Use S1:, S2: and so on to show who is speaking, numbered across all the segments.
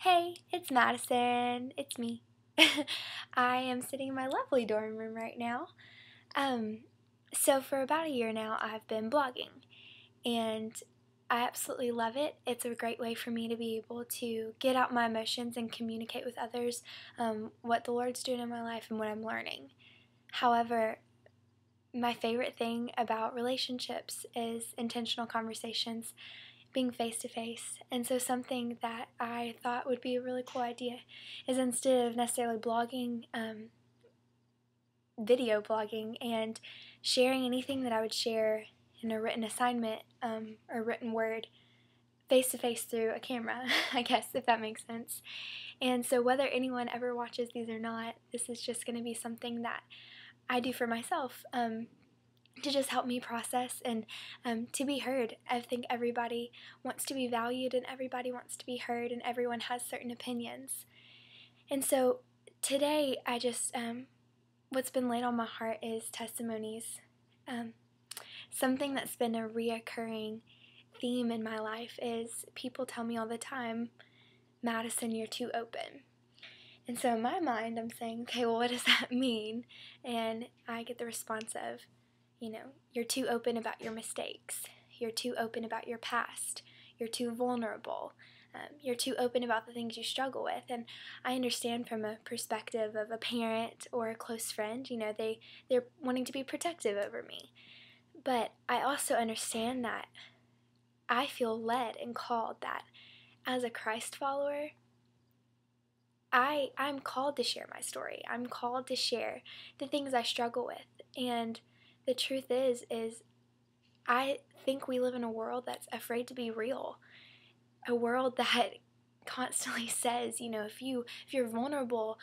S1: Hey, it's Madison. It's me. I am sitting in my lovely dorm room right now. So for about a year now, I've been blogging, and I absolutely love it. It's a great way for me to be able to get out my emotions and communicate with others what the Lord's doing in my life and what I'm learning. However, my favorite thing about relationships is intentional conversations, being face to face. And so something that I thought would be a really cool idea is, instead of necessarily blogging, video blogging and sharing anything that I would share in a written assignment or written word face to face through a camera, I guess, if that makes sense. And so whether anyone ever watches these or not, this is just going to be something that I do for myself, to just help me process and to be heard. I think everybody wants to be valued and everybody wants to be heard, and everyone has certain opinions. And so today I just, what's been laid on my heart is testimonies. Something that's been a reoccurring theme in my life is people tell me all the time, Madison, you're too open. And so in my mind I'm saying, okay, well, what does that mean? And I get the response of, you're too open about your mistakes. You're too open about your past. You're too vulnerable. You're too open about the things you struggle with. And I understand from a perspective of a parent or a close friend, they're wanting to be protective over me. But I also understand that I feel led and called that as a Christ follower, I'm called to share my story. I'm called to share the things I struggle with. And the truth is I think we live in a world that's afraid to be real. A world that constantly says, if you're vulnerable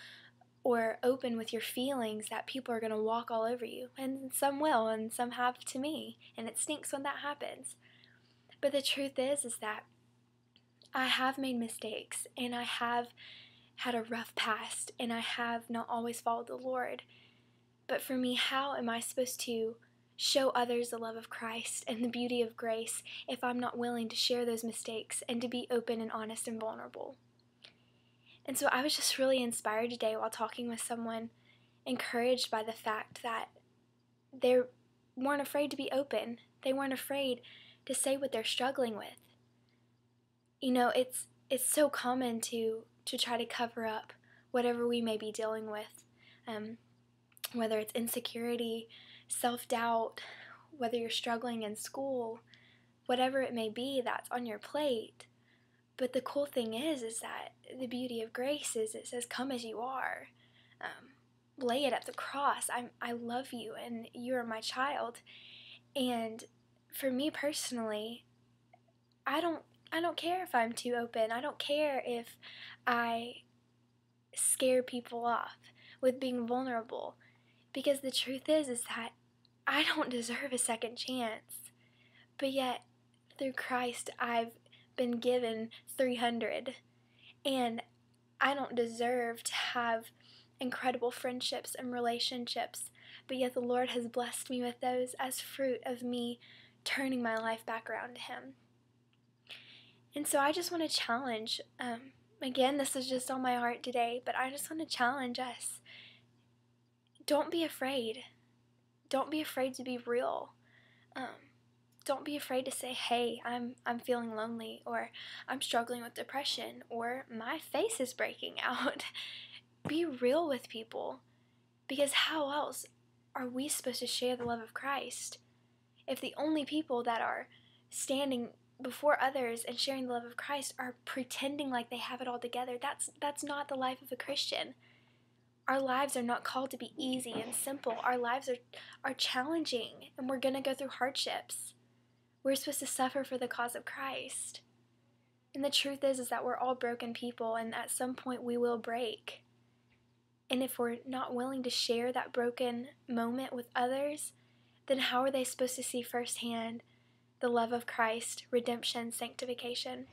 S1: or open with your feelings, that people are going to walk all over you. And some will, and some have to me. And it stinks when that happens. But the truth is that I have made mistakes, and I have had a rough past, and I have not always followed the Lord. But for me, how am I supposed to show others the love of Christ and the beauty of grace if I'm not willing to share those mistakes and to be open and honest and vulnerable? And so I was just really inspired today while talking with someone, encouraged by the fact that they weren't afraid to be open. They weren't afraid to say what they're struggling with. It's so common to try to cover up whatever we may be dealing with, whether it's insecurity, self-doubt, whether you're struggling in school, whatever it may be that's on your plate. But the cool thing is that the beauty of grace is it says, come as you are. Lay it at the cross. I love you, and you are my child. And for me personally, I don't care if I'm too open. I don't care if I scare people off with being vulnerable. Because the truth is that I don't deserve a second chance. But yet, through Christ, I've been given 300. And I don't deserve to have incredible friendships and relationships. But yet the Lord has blessed me with those as fruit of me turning my life back around to Him. And so I just want to challenge, again, this is just on my heart today, but I just want to challenge us. Don't be afraid. Don't be afraid to be real. Don't be afraid to say, hey, I'm feeling lonely, or I'm struggling with depression, or my face is breaking out. Be real with people, because how else are we supposed to share the love of Christ if the only people that are standing before others and sharing the love of Christ are pretending like they have it all together? That's not the life of a Christian. Our lives are not called to be easy and simple. Our lives are challenging, and we're going to go through hardships. We're supposed to suffer for the cause of Christ. And the truth is that we're all broken people, and at some point we will break. And if we're not willing to share that broken moment with others, then how are they supposed to see firsthand the love of Christ, redemption, sanctification?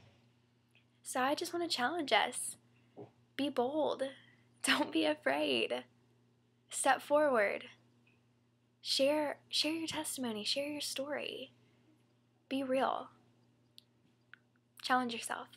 S1: So I just want to challenge us. Be bold. Don't be afraid. Step forward. Share your testimony. Share your story. Be real. Challenge yourself.